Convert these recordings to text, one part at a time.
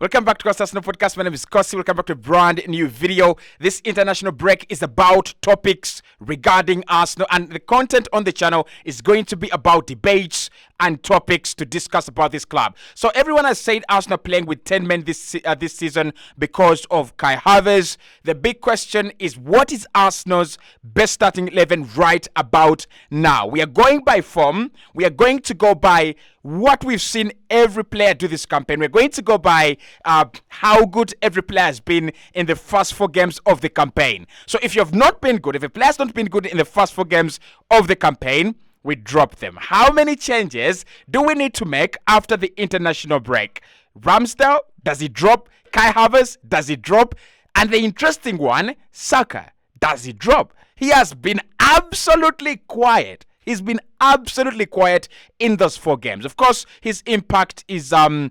Welcome back to Arsenal Podcast. My name is Cossy. Welcome back to a brand new video. This international break is about topics regarding Arsenal, and the content on the channel is going to be about debates and topics to discuss about this club. So everyone has said Arsenal playing with 10 men this season because of Kai Havertz. The big question is, what is Arsenal's best starting 11 right about now? We are going by form. We are going to go by what we've seen every player do this campaign. We're going to go by how good every player has been in the first 4 games of the campaign. So if you have not been good, if a player's not been good in the first 4 games of the campaign, we drop them. How many changes do we need to make after the international break? Ramsdale, does he drop? Kai Havertz, does he drop? And the interesting one, Saka, does he drop? He has been absolutely quiet. He's been absolutely quiet in those 4 games. Of course, his impact is a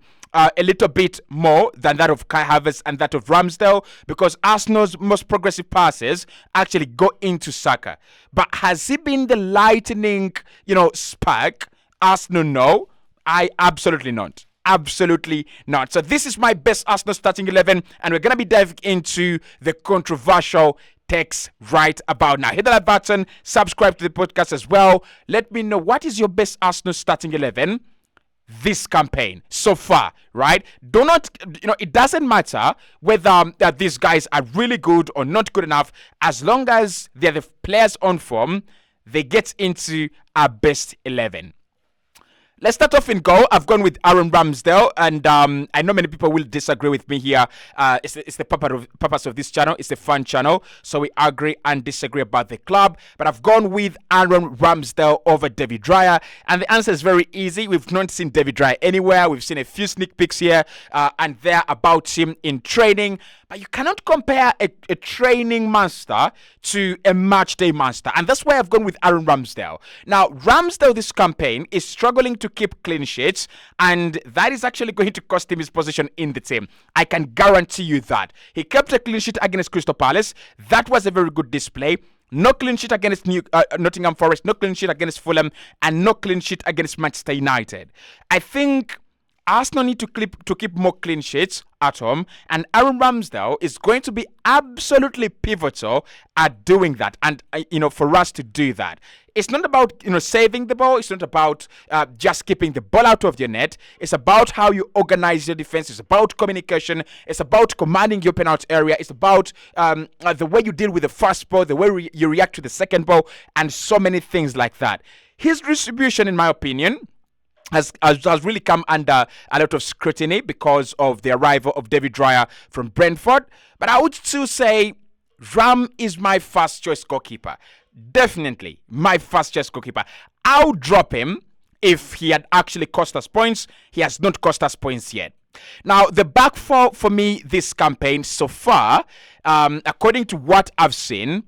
little bit more than that of Kai Havertz and that of Ramsdale, because Arsenal's most progressive passes actually go into Saka. But has he been the lightning, spark? Arsenal, no. I absolutely not. Absolutely not. So this is my best Arsenal starting 11, and we're going to be diving into the controversial takes right about now. Hit the like button, subscribe to the podcast as well. Let me know, what is your best Arsenal starting 11 this campaign so far, right? Do not, it doesn't matter whether these guys are really good or not good enough. As long as they're the players on form, they get into our best 11. Let's start off in goal. I've gone with Aaron Ramsdale, and I know many people will disagree with me here. It's the purpose of this channel. It's a fun channel, so we agree and disagree about the club. But I've gone with Aaron Ramsdale over David Raya, and the answer is very easy. We've not seen David Raya anywhere. We've seen a few sneak peeks here and there about him in training. But you cannot compare a training master to a match day master. And that's why I've gone with Aaron Ramsdale. Now, Ramsdale this campaign is struggling to keep clean sheets, and that is actually going to cost him his position in the team. I can guarantee you that. He kept a clean sheet against Crystal Palace. That was a very good display. No clean sheet against Nottingham Forest, no clean sheet against Fulham, and no clean sheet against Manchester United. I think Arsenal need to keep more clean sheets at home, and Aaron Ramsdale is going to be absolutely pivotal at doing that. And for us to do that, it's not about saving the ball. It's not about just keeping the ball out of your net. It's about how you organize your defense. It's about communication. It's about commanding your penalty area. It's about the way you deal with the first ball, the way you react to the second ball, and so many things like that. His distribution, in my opinion, has really come under a lot of scrutiny because of the arrival of David Raya from Brentford. But I would still say Ram is my first choice goalkeeper. Definitely my first choice goalkeeper. I'll drop him if he had actually cost us points. He has not cost us points yet. Now, the back four for me this campaign so far, according to what I've seen,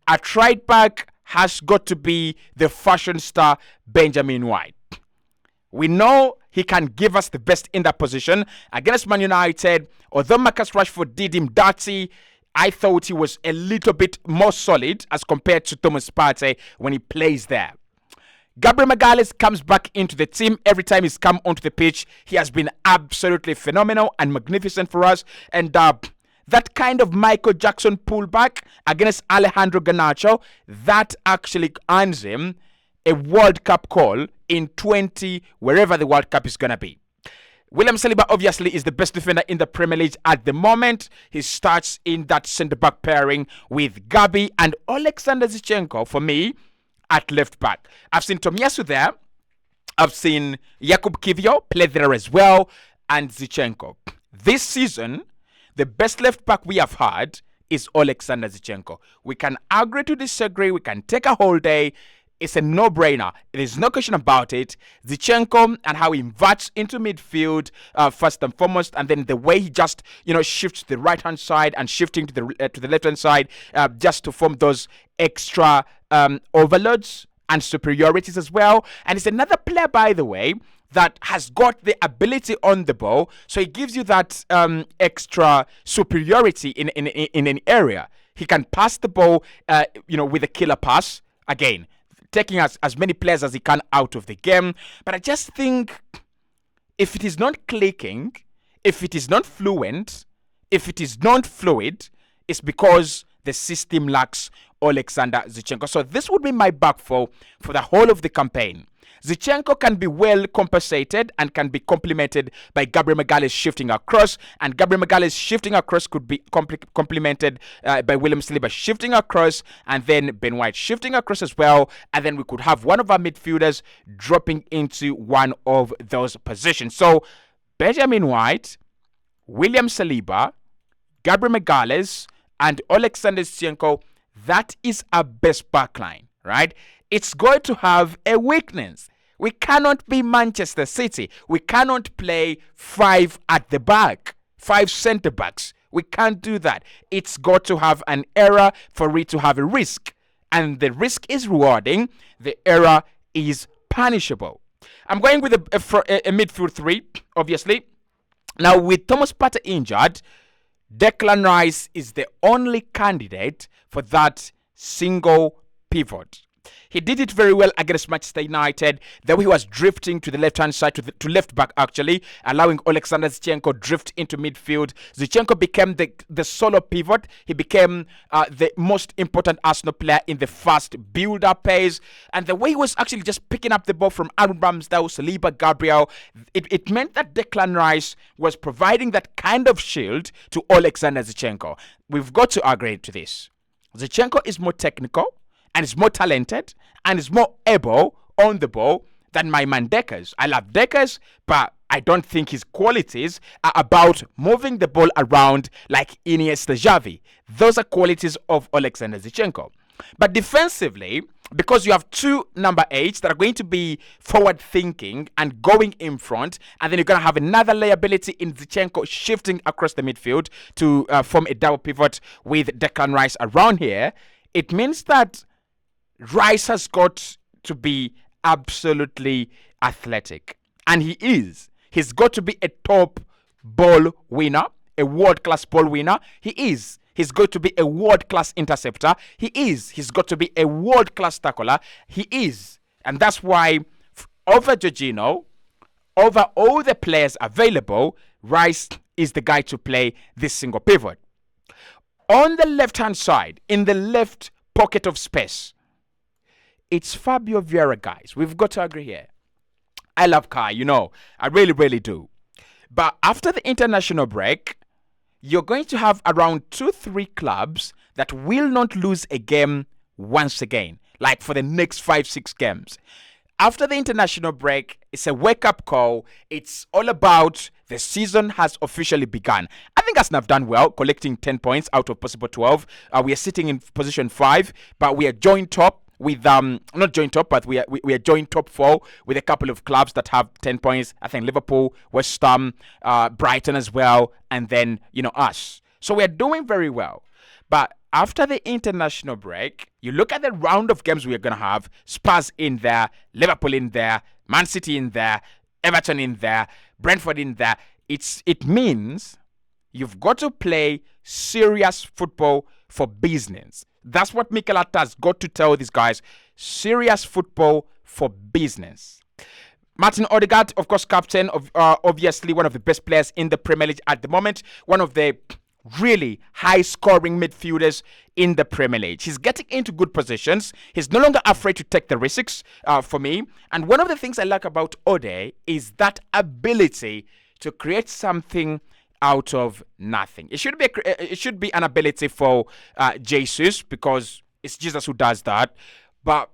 at right back has got to be the fashion star Benjamin White. We know he can give us the best in that position. Against Man United, although Marcus Rashford did him dirty, I thought he was a little bit more solid as compared to Thomas Partey when he plays there. Gabriel Magalhaes comes back into the team. Every time he's come onto the pitch, he has been absolutely phenomenal and magnificent for us. And that kind of Michael Jackson pullback against Alejandro Garnacho, that actually earns him a World Cup call in 20, wherever the World Cup is going to be. William Saliba obviously is the best defender in the Premier League at the moment. He starts in that centre-back pairing with Gabi and Alexander Zinchenko for me at left-back. I've seen Tomiyasu there. I've seen Jakub Kiwior play there as well, and Zinchenko. This season, the best left-back we have had is Alexander Zinchenko. We can agree to disagree. We can take a whole day. It's a no-brainer. There's no question about it. Zinchenko and how he inverts into midfield first and foremost, and then the way he just shifts to the right-hand side and shifting to the left-hand side just to form those extra overloads and superiorities as well. And it's another player, by the way, that has got the ability on the ball, so he gives you that extra superiority in an area. He can pass the ball, with a killer pass. Again, taking as many players as he can out of the game. But I just think if it is not clicking, if it is not fluent, if it is not fluid, it's because the system lacks Alexander Zinchenko. So this would be my back four for the whole of the campaign. Zinchenko can be well compensated and can be complemented by Gabriel Magalhaes shifting across, and Gabriel Magalhaes shifting across could be complemented by William Saliba shifting across, and then Ben White shifting across as well, and then we could have one of our midfielders dropping into one of those positions. So Benjamin White, William Saliba, Gabriel Magalhaes, and Alexander Zinchenko, that is our best backline, right? It's going to have a weakness. We cannot be Manchester City. We cannot play 5 at the back, 5 centre backs. We can't do that. It's got to have an error for it to have a risk. And the risk is rewarding. The error is punishable. I'm going with a midfield 3, obviously. Now, with Thomas Partey injured, Declan Rice is the only candidate for that single pivot. He did it very well against Manchester United. Then he was drifting to the left-hand side, to left back actually, allowing Alexander Zinchenko drift into midfield. Zinchenko became the solo pivot. He became the most important Arsenal player in the fast build-up phase. And the way he was actually just picking up the ball from Aaron Ramsdale, Saliba, Gabriel, it meant that Declan Rice was providing that kind of shield to Alexander Zinchenko. We've got to agree to this. Zinchenko is more technical, and is more talented, and is more able on the ball than my man Deckers. I love Deckers, but I don't think his qualities are about moving the ball around like Iniesta Xavi. Those are qualities of Alexander Zinchenko. But defensively, because you have 2 number 8s that are going to be forward thinking and going in front, and then you're going to have another liability in Zinchenko shifting across the midfield to form a double pivot with Declan Rice around here, it means that Rice has got to be absolutely athletic. And he is. He's got to be a top ball winner, a world-class ball winner. He is. He's going to be a world-class interceptor. He is. He's got to be a world-class tackler. He is. And that's why over Jorginho, over all the players available, Rice is the guy to play this single pivot. On the left-hand side, in the left pocket of space, it's Fabio Viera, guys. We've got to agree here. I love Kai, I really, really do. But after the international break, you're going to have around 2-3 clubs that will not lose a game once again, like for the next 5-6 games. After the international break, it's a wake-up call. It's all about the season has officially begun. I think Arsenal have done well, collecting 10 points out of possible 12. We are sitting in position 5, but we are joint top with not joint top, but we are joint top 4 with a couple of clubs that have 10 points. I think Liverpool, West Ham, Brighton as well, and then us. So we are doing very well. But after the international break, you look at the round of games we are going to have: Spurs in there, Liverpool in there, Man City in there, Everton in there, Brentford in there. It means you've got to play serious football for business. That's what Mikel Arteta's got to tell these guys. Serious football for business. Martin Odegaard, of course, captain of obviously one of the best players in the Premier League at the moment. One of the really high-scoring midfielders in the Premier League. He's getting into good positions. He's no longer afraid to take the risks for me. And one of the things I like about Ode is that ability to create something out of nothing. It should be an ability for Jesus, because it's Jesus who does that. But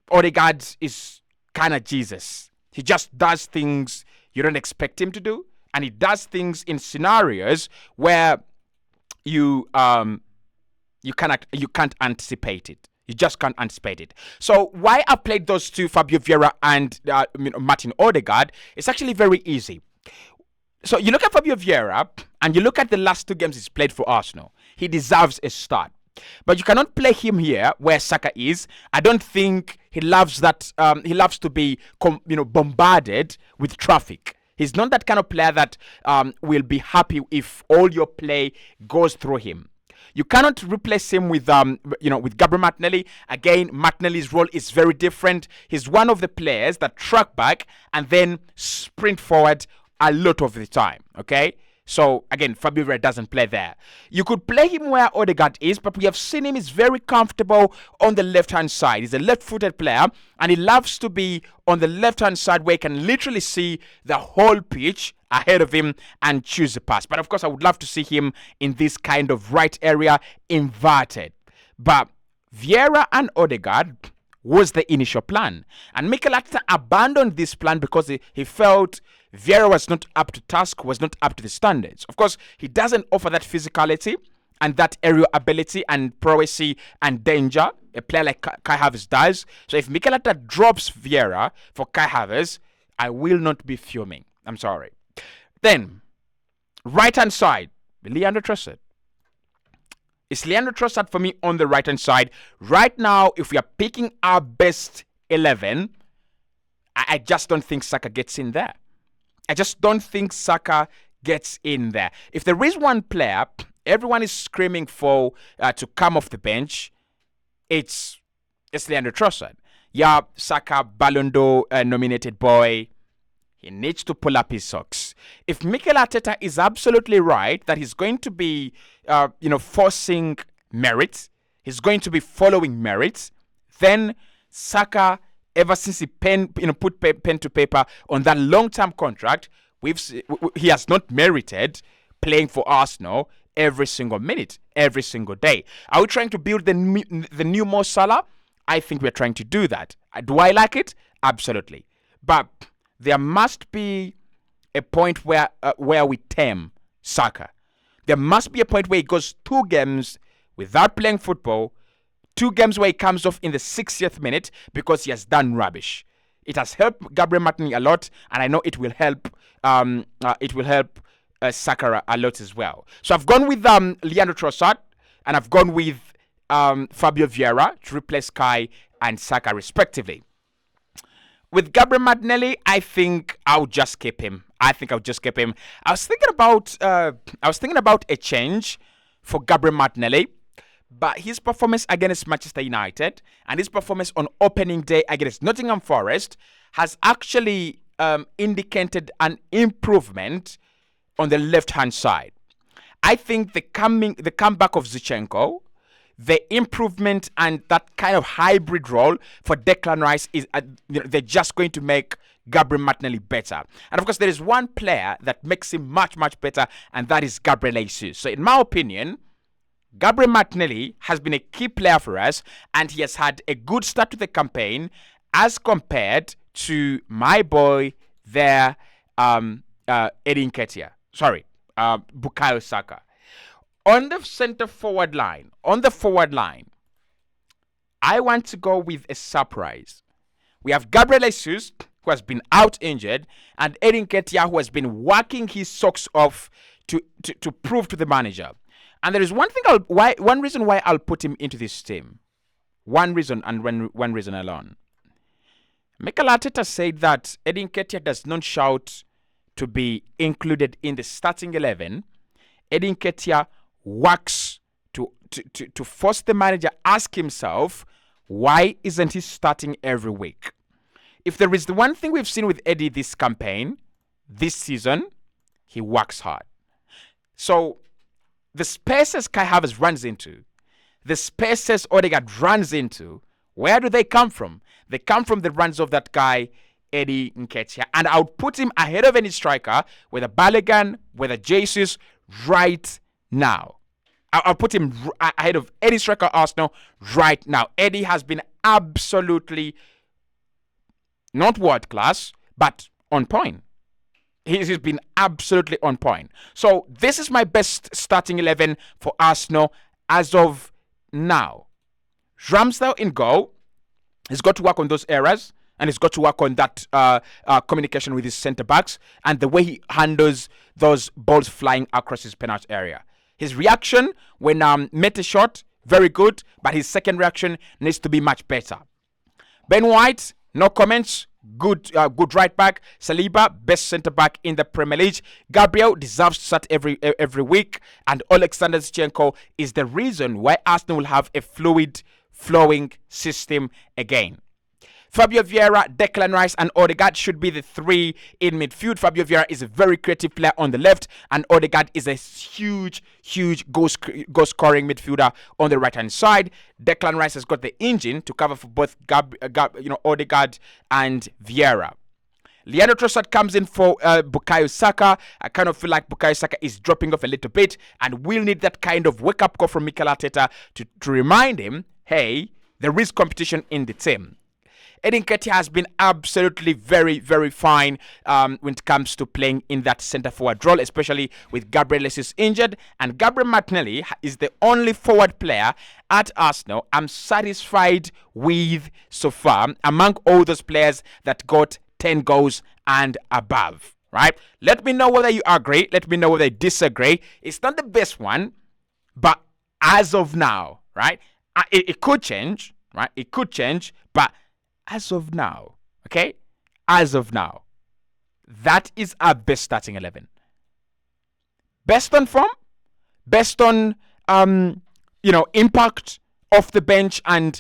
Odegaard is kind of Jesus. He just does things you don't expect him to do, and he does things in scenarios where you can't anticipate it. You just can't anticipate it. So why I played those two, Fabio Viera and Martin Odegaard, it's actually very easy. So you look at Fabio Viera and you look at the last 2 games he's played for Arsenal. He deserves a start. But you cannot play him here where Saka is. I don't think he loves that. He loves to be bombarded with traffic. He's not that kind of player that will be happy if all your play goes through him. You cannot replace him with Gabriel Martinelli. Again, Martinelli's role is very different. He's one of the players that track back and then sprint forward a lot of the time. Okay, So again, Fabio Viera doesn't play there. You could play him where Odegaard is, but we have seen him is very comfortable on the left-hand side. He's a left-footed player, and he loves to be on the left-hand side where he can literally see the whole pitch ahead of him and choose a pass. But of course, I would love to see him in this kind of right area, inverted. But Viera and Odegaard was the initial plan. And Mikel Arteta abandoned this plan because he felt Viera was not up to task, was not up to the standards. Of course, he doesn't offer that physicality and that aerial ability and prowess and danger a player like Kai Havertz does. So if Mikel Arteta drops Viera for Kai Havertz, I will not be fuming. I'm sorry. Then, right-hand side, Leandro Trossard. It's Leandro Trossard for me on the right-hand side. Right now, if we are picking our best 11, I just don't think Saka gets in there. I just don't think Saka gets in there. If there is one player everyone is screaming for to come off the bench, it's Leandro Trossard. Yeah, Saka, Ballon d'Or nominated boy. He needs to pull up his socks. If Mikel Arteta is absolutely right that he's going to be, forcing merit, he's going to be following merit, then Saka, ever since he put pen to paper on that long-term contract, he has not merited playing for Arsenal every single minute, every single day. Are we trying to build the new Mo Salah? I think we're trying to do that. Do I like it? Absolutely. But there must be a point where we tame Saka. There must be a point where he goes 2 games without playing football, 2 games where he comes off in the 60th minute because he has done rubbish. It has helped Gabriel Martinelli a lot, and I know it will help. Saka a lot as well. So I've gone with Leandro Trossard, and I've gone with Fabio Viera to replace Kai and Saka respectively. With Gabriel Martinelli, I think I'll just keep him. I was thinking about a change for Gabriel Martinelli, but his performance against Manchester United and his performance on opening day against Nottingham Forest has actually indicated an improvement on the left-hand side. I think the comeback of Zinchenko, the improvement and that kind of hybrid role for Declan Rice is they're just going to make Gabriel Martinelli better. And of course, there is one player that makes him much, much better, and that is Gabriel Jesus. So in my opinion, Gabriel Martinelli has been a key player for us, and he has had a good start to the campaign as compared to my boy there, Eddie Nketiah. Bukayo Saka. On the forward line, I want to go with a surprise. We have Gabriel Jesus, who has been out injured, and Eddie Nketiah, who has been working his socks off to prove to the manager. And there is one reason why I'll put him into this team. One reason and one reason alone. Mikel Arteta said that Eddie Nketiah does not shout to be included in the starting 11. Eddie Nketiah works to force the manager ask himself, why isn't he starting every week? If there is the one thing we've seen with Eddie this campaign, this season, he works hard. So the spaces Kai Havertz runs into, the spaces Odegaard runs into, where do they come from? They come from the runs of that guy, Eddie Nketiah. And I would put him ahead of any striker, whether Balogun, whether Jesus, right now. I'll put him ahead of any striker Arsenal right now. Eddie has been absolutely not world class, but on point. He's been absolutely on point. So this is my best starting 11 for Arsenal as of now. Ramsdale in goal. He's got to work on those errors, and he's got to work on that communication with his centre-backs and the way he handles those balls flying across his penalty area. His reaction when met a shot, very good, but his second reaction needs to be much better. Ben White, no comments. Good right back. Saliba, best centre back in the Premier League. Gabriel deserves to start every week, and Alexander Zinchenko is the reason why Arsenal will have a fluid, flowing system again. Fabio Viera, Declan Rice, and Odegaard should be the three in midfield. Fabio Viera is a very creative player on the left, and Odegaard is a huge goal scoring midfielder on the right hand side. Declan Rice has got the engine to cover for both Odegaard and Viera. Leandro Trossard comes in for Bukayo Saka. I kind of feel like Bukayo Saka is dropping off a little bit, and we'll need that kind of wake-up call from Mikel Arteta to remind him, hey, there is competition in the team. Edin Ketia has been absolutely very fine when it comes to playing in that centre-forward role, especially with Gabriel Jesus injured. And Gabriel Martinelli is the only forward player at Arsenal I'm satisfied with so far among all those players that got 10 goals and above, right? Let me know whether you agree. Let me know whether you disagree. It's not the best one, but as of now, right? It could change, right? It could change, but as of now, okay? As of now, that is our best starting 11. Best on form, best on, impact off the bench and,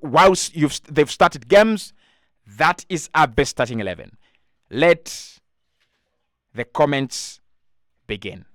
whilst they've started games, that is our best starting 11. Let the comments begin.